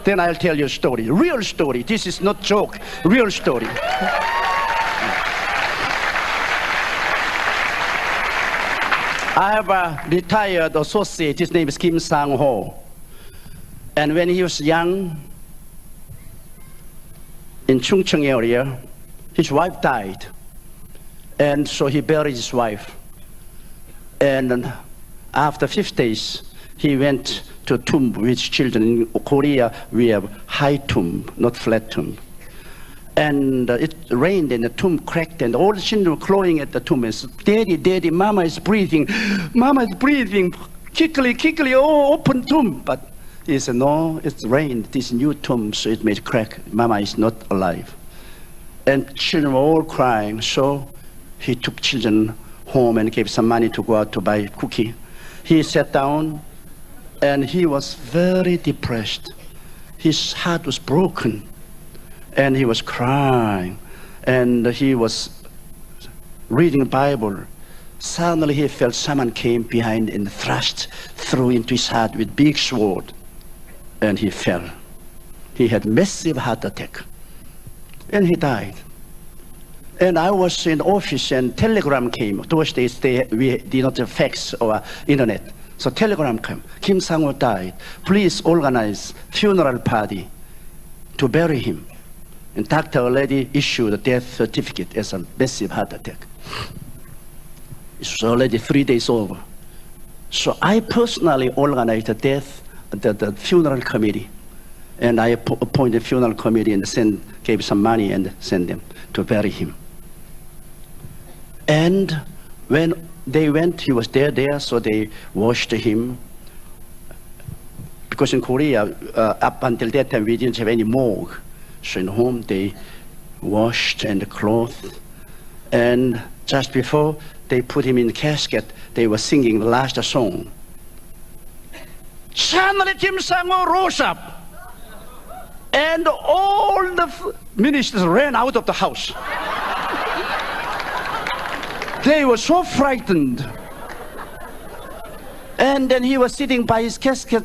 Then I'll tell you a story, real story. This is not joke, real story. I have a retired associate, his name is Kim Sang-ho. And when he was young, in Chungcheong area, his wife died. And so he buried his wife. And after 5 days, he went to a tomb with his children. In Korea, we have high tomb, not flat tomb. And it rained and the tomb cracked and all the children were clawing at the tomb and said, "Daddy, Daddy, Mama is breathing. Mama is breathing. Quickly, quickly, oh, open tomb." But he said, "No, it's rained. This new tomb, so it may crack. Mama is not alive." And children were all crying. So he took children home and gave some money to go out to buy cookie. He sat down and he was very depressed. His heart was broken. And he was crying, and he was reading the Bible. Suddenly he felt someone came behind and thrust through into his heart with big sword, and he fell. He had massive heart attack, and he died. And I was in the office, and telegram came. Those days we did not have fax or internet, so telegram came. Kim Sang-ho died. Please organize funeral party to bury him. And doctor already issued a death certificate as a massive heart attack. It's already 3 days over. So I personally organized the funeral committee. And I appointed funeral committee and gave some money and sent them to bury him. And when they went, he was there, so they washed him. Because in Korea, up until that time, we didn't have any morgue. So in home they washed and clothed, and just before they put him in the casket, they were singing the last song. Suddenly Kim Sang-ho rose up, and all the ministers ran out of the house. They were so frightened. And then he was sitting by his casket,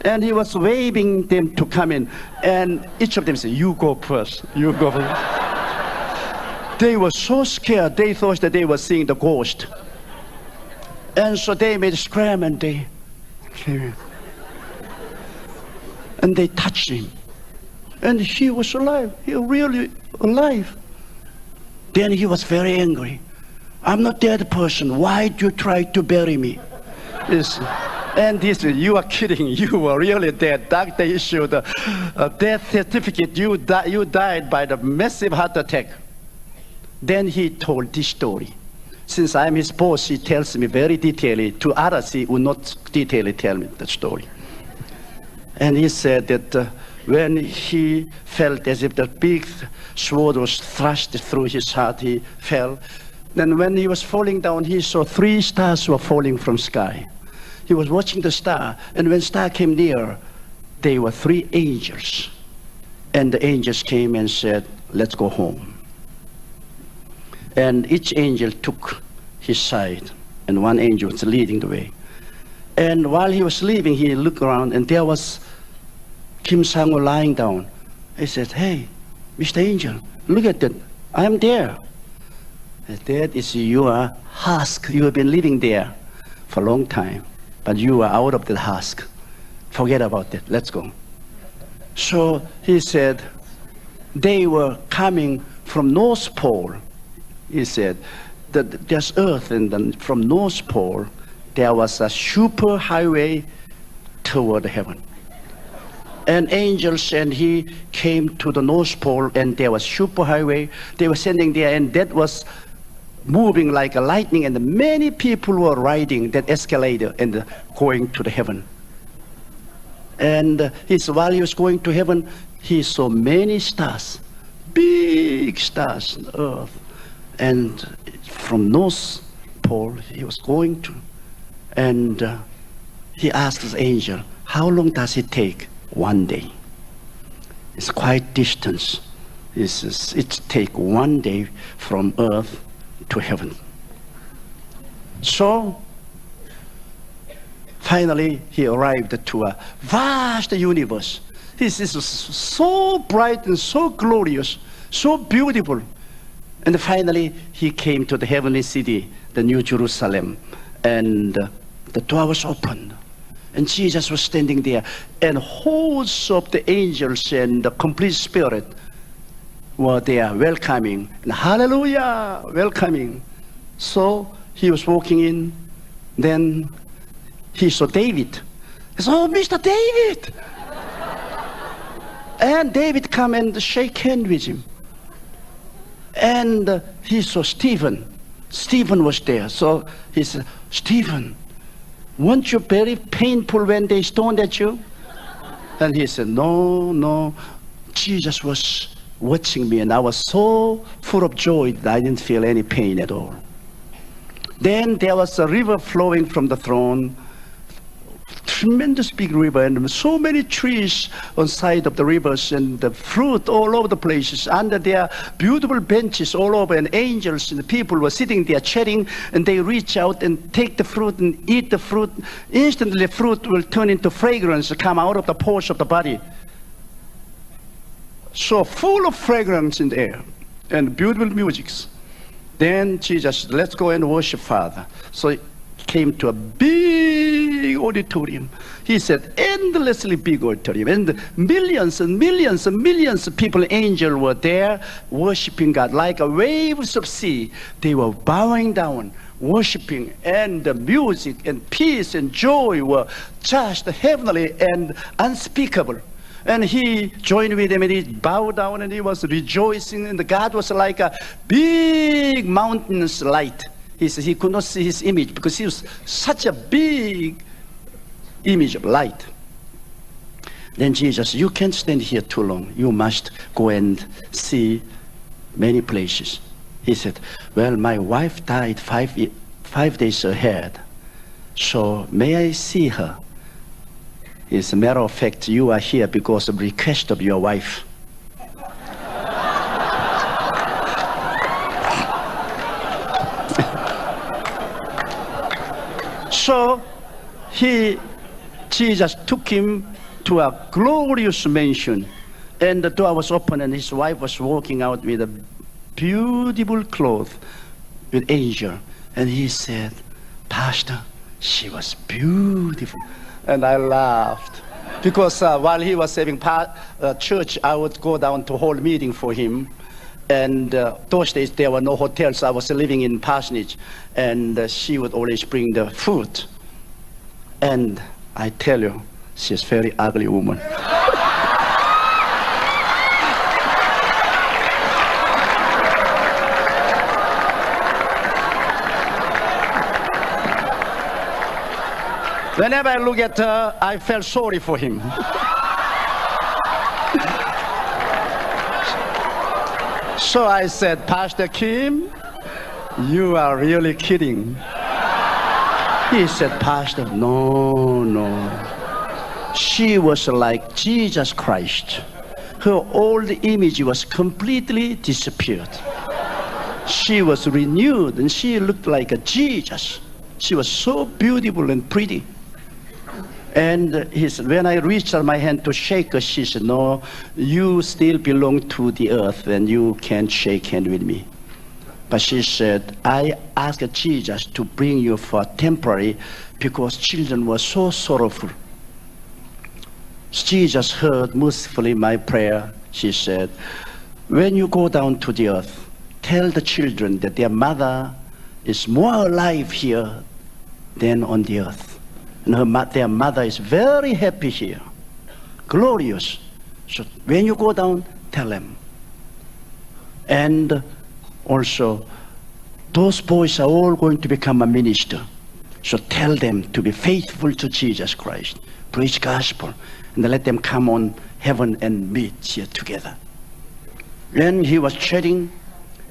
and he was waving them to come in. And each of them said, "You go first, you go first." They were so scared, they thought that they were seeing the ghost. And so they made a scram and they came in. And they touched him. And he was alive, he was really alive. Then he was very angry. "I'm not dead person, why do you try to bury me?" Yes. And he said, "You are kidding, you were really dead. Doctor issued a death certificate. You died by the massive heart attack." Then he told this story. Since I'm his boss, he tells me very detailedly. To others, he would not detailedly tell me the story. And he said that when he felt as if the big sword was thrust through his heart, he fell. Then when he was falling down, he saw 3 stars were falling from sky. He was watching the star, and when star came near, they were 3 angels. And the angels came and said, "Let's go home." And each angel took his side, and one angel was leading the way. And while he was leaving, he looked around, and there was Kim Sang-ho lying down. He said, "Hey, Mr. Angel, look at that. I'm there." "That is your husk. You have been living there for a long time. But you are out of the husk. Forget about that. Let's go." So he said, they were coming from North Pole. He said that there's Earth, and then from North Pole, there was a super highway toward heaven. And angels and he came to the North Pole, and there was super highway. They were sending there, and that was moving like a lightning, and many people were riding that escalator and going to the heaven. And while he was going to heaven, he saw many stars, big stars on Earth. And from North Pole he was going to, and he asked his angel, "How long does it take?" "1 day." It's quite distance. He says, "It takes 1 day from Earth to heaven." So finally he arrived to a vast universe. This is so bright and so glorious, so beautiful. And finally, he came to the heavenly city, the New Jerusalem, and the door was opened. And Jesus was standing there, and hosts of the angels and the complete spirit were there welcoming, and hallelujah, welcoming. So he was walking in, then he saw David. He said, "Oh, Mr. David!" And David come and shake hand with him. And he saw Stephen. Stephen was there. So he said, "Stephen, weren't you very painful when they stoned at you?" And he said, No, Jesus was watching me, and I was so full of joy that I didn't feel any pain at all. Then there was a river flowing from the throne, tremendous big river, and so many trees on side of the rivers, and the fruit all over the places. Under there, beautiful benches all over, and angels and the people were sitting there chatting, and they reach out and take the fruit and eat the fruit. Instantly, the fruit will turn into fragrance, come out of the pores of the body. So full of fragrance in the air and beautiful musics. Then Jesus said, "Let's go and worship Father." So he came to a big auditorium. He said, endlessly big auditorium, and millions and millions and millions of people, angels were there worshiping God like a waves of sea. They were bowing down, worshiping, and the music and peace and joy were just heavenly and unspeakable. And he joined with them, and he bowed down, and he was rejoicing, and God was like a big mountain's light. He said he could not see his image because he was such a big image of light. Then Jesus, "You can't stand here too long. You must go and see many places." He said, "Well, my wife died 5 days ahead, so may I see her?" As a matter of fact, you are here because of request of your wife. So Jesus took him to a glorious mansion, and the door was open, and his wife was walking out with a beautiful cloth with angel. And he said, "Pastor, she was beautiful." And I laughed because while he was having church, I would go down to hold meeting for him. And those days there were no hotels. I was living in Parsonage, and she would always bring the food. And I tell you, she's a very ugly woman. Whenever I look at her, I felt sorry for him. So I said, "Pastor Kim, you are really kidding." He said, "Pastor, no. She was like Jesus Christ. Her old image was completely disappeared. She was renewed, and she looked like a Jesus. She was so beautiful and pretty." And he said, when I reached out my hand to shake her, she said, "No, you still belong to the earth, and you can't shake hand with me." But she said, "I asked Jesus to bring you for temporary because children were so sorrowful." Jesus heard mercifully my prayer. She said, "When you go down to the earth, tell the children that their mother is more alive here than on the earth. And their mother is very happy here, glorious. So when you go down, tell them. And also, those boys are all going to become a minister. So tell them to be faithful to Jesus Christ, preach gospel, and let them come on heaven and meet here together." And he was chatting,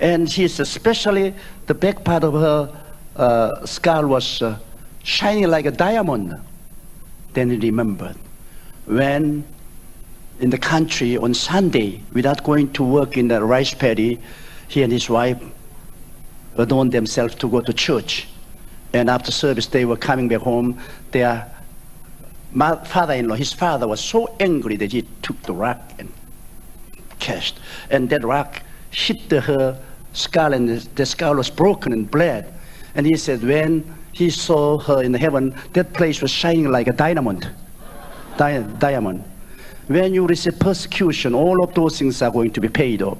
and she's especially the back part of her skull was shining like a diamond. Then he remembered when in the country on Sunday, without going to work in the rice paddy, he and his wife adorned themselves to go to church. And after service, they were coming back home. Their my father-in-law, his father was so angry that he took the rock and cast. And that rock hit her skull, and the skull was broken and bled. And he said when he saw her in heaven, that place was shining like a diamond. Diamond. When you receive persecution, all of those things are going to be paid off.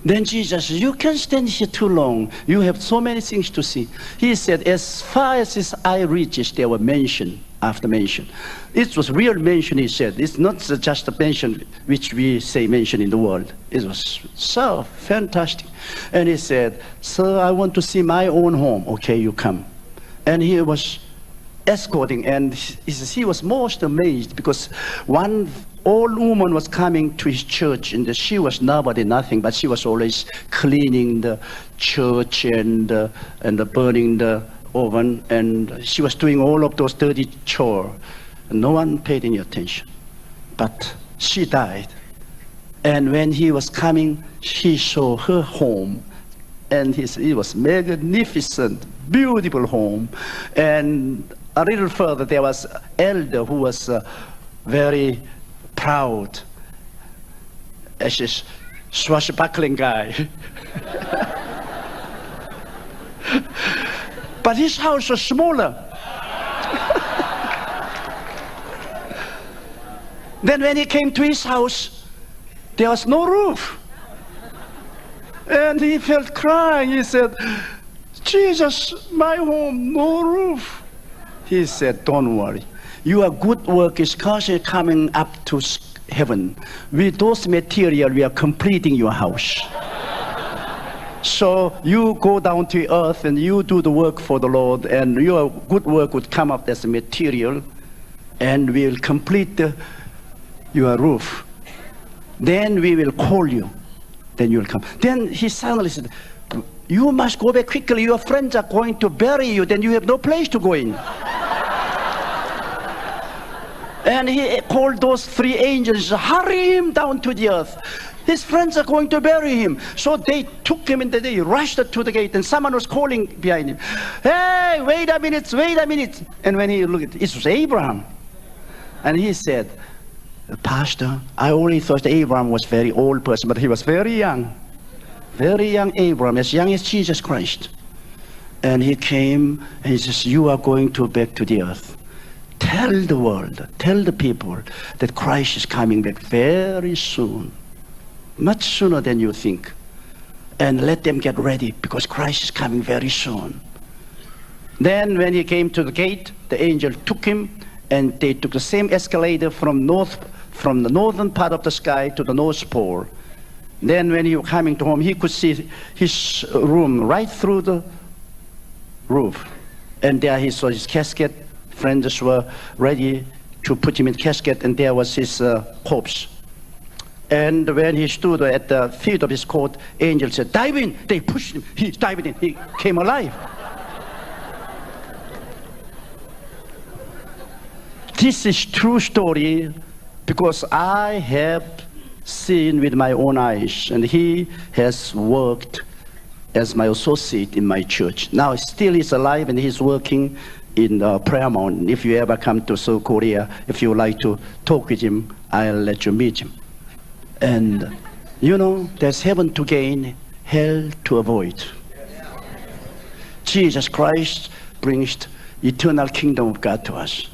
Then Jesus said, you can't stand here too long. You have so many things to see. He said, as far as his eye reaches, there were mention after mention. It was real mention, he said. It's not just a mention which we say mention in the world. It was so fantastic. And he said, sir, I want to see my own home. Okay, you come. And he was escorting, and he was most amazed because one old woman was coming to his church, and she was nobody, nothing, but she was always cleaning the church and burning the oven, and she was doing all of those dirty chores. No one paid any attention. But she died. And when he was coming, he saw her home. And it was magnificent, beautiful home. And a little further, there was an elder who was very proud, a swashbuckling guy. But his house was smaller. Then when he came to his house, there was no roof. And he felt crying. He said, Jesus, my home, no roof. He said, don't worry. Your good work is constantly coming up to heaven. With those materials, we are completing your house. So you go down to earth and you do the work for the Lord, and your good work would come up as a material, and we will complete your roof. Then we will call you. Then you will come. Then he suddenly said, you must go back quickly. Your friends are going to bury you. Then you have no place to go in. And he called those three angels, hurry him down to the earth. His friends are going to bury him. So they took him and they rushed to the gate, and someone was calling behind him, hey, wait a minute, wait a minute. And when he looked, it was Abraham. And he said, Pastor, I only thought Abraham was a very old person, but he was very young Abraham, as young as Jesus Christ. And he came and he says, you are going to back to the earth. Tell the world, tell the people that Christ is coming back very soon, much sooner than you think. And let them get ready, because Christ is coming very soon. Then when he came to the gate, the angel took him, and they took the same escalator from the northern part of the sky to the North Pole. Then when he was coming to home, he could see his room right through the roof. And there he saw his casket. Friends were ready to put him in casket, and there was his corpse. And when he stood at the feet of his court, angel said, dive in. They pushed him. He dived in. He came alive. This is true story, because I have seen with my own eyes, and he has worked as my associate in my church. Now still he's alive, and he's working in Prayer Mountain. If you ever come to South Korea, if you would like to talk with him, I'll let you meet him. And you know, there's heaven to gain, hell to avoid. Jesus Christ brings eternal kingdom of God to us.